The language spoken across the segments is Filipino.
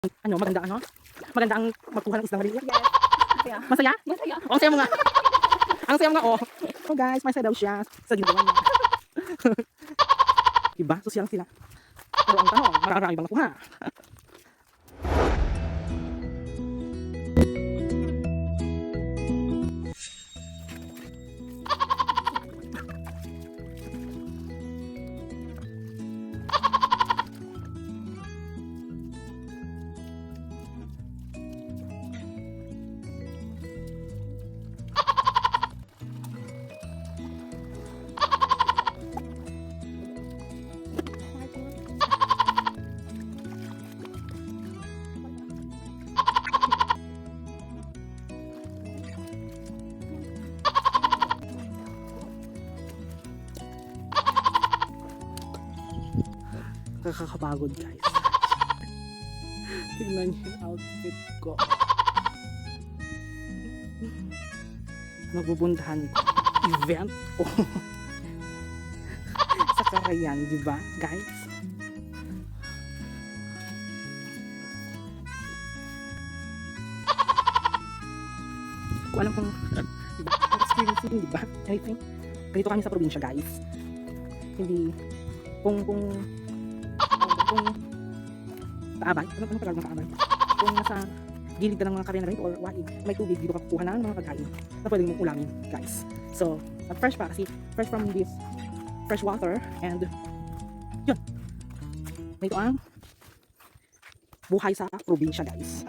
Ano, maganda ano? Maganda ang magkuha ng isdang maliit. Yes. Masaya? Masaya. Oh, ang saya mo nga. Ang saya mo nga, oh. Oh guys, masaya daw siya sa ginagawa niya. Diba? Sosyal sila. Pero ang tanong, mararami bang nakuha? Nakakapagod guys. Tingnan niyo yung outfit ko. Magpupuntahan ko. Event ko. Sa Carayan, di ba guys? Ko alam kung diba, ang experience yun, di ba? I think, ganito kami sa probinsya guys. Hindi, kung kaabay, ano tagal ng kaabay? Kung nasa gilid ka ng mga karena rin or waig, may tubig, dito ka kukuha ng mga pagkain na pwedeng mong ulamin, guys. So, fresh pa kasi, fresh from this fresh water, and yun, ito ang buhay sa probinsya, guys.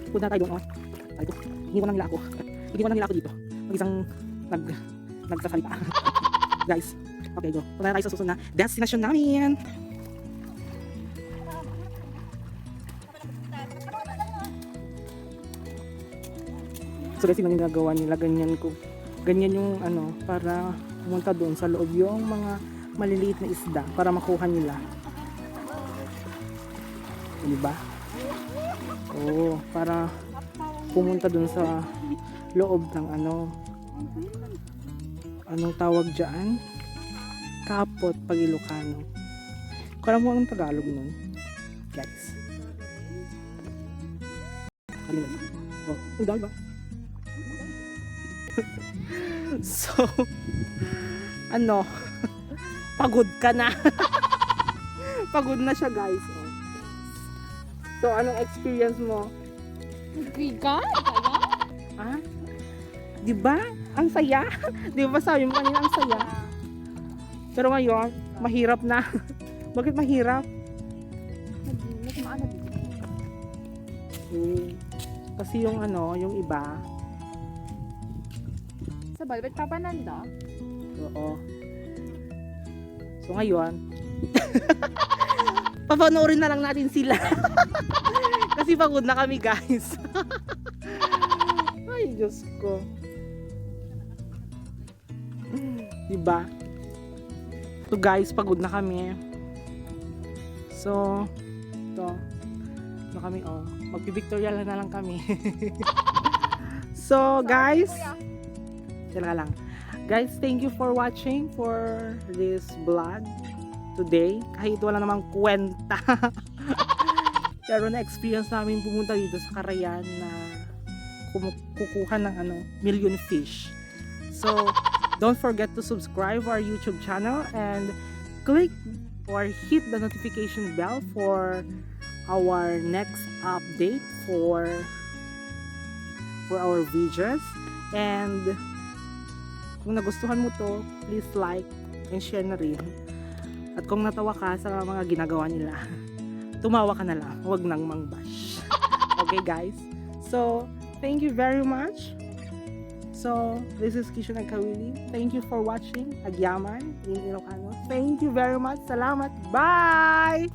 Punta tayo doon, oh. Ay, ito, iniwan nila ako dito. Mag-isang nagsasalita. Guys, okay, go. Punta tayo sa susunod na destination namin. So guys, yung ginagawa nila, ganyan yung ano, para pumunta doon sa loob yung mga maliliit na isda para makuha nila. Diba? Oo, para pumunta doon sa loob ng ano, anong tawag dyan? Kapot pag Ilocano. Kung mo anong Tagalog nun, guys. Kalimutan. Oh, ang dami ba? So, ano, pagod ka na. Pagod na siya guys. Oh. So, anong experience mo? Bigat? Kaya? Ah? Diba? Ang saya. Diba sabi mo kanina ang saya? Pero ngayon, mahirap na. Bakit mahirap? Nagmaano dito. Kasi yung ano, yung iba, Sa balbet papananda? oo. So ngayon, papanoorin na lang natin sila. Kasi pagod na kami guys. Ay, Diyos ko. Diba? So guys, pagod na kami. So, ito. Na kami, oh. Magpipictorial na lang kami. So guys, talaga lang. Guys, thank you for watching for this vlog today. Kahit wala namang kwenta. Pero na-experience namin pumunta dito sa Carayan na kukuha ng ano, million fish. So, don't forget to subscribe our YouTube channel and click or hit the notification bell for our next update for our videos. And kung nagustuhan mo to, please like and share na rin. At kung natawa ka sa mga ginagawa nila, tumawa ka na lang, huwag nang mangbash. Okay guys? So, thank you very much. So, this is Kisho Nagkawili. Thank you for watching Agyaman in Ilocano. Thank you very much. Salamat. Bye!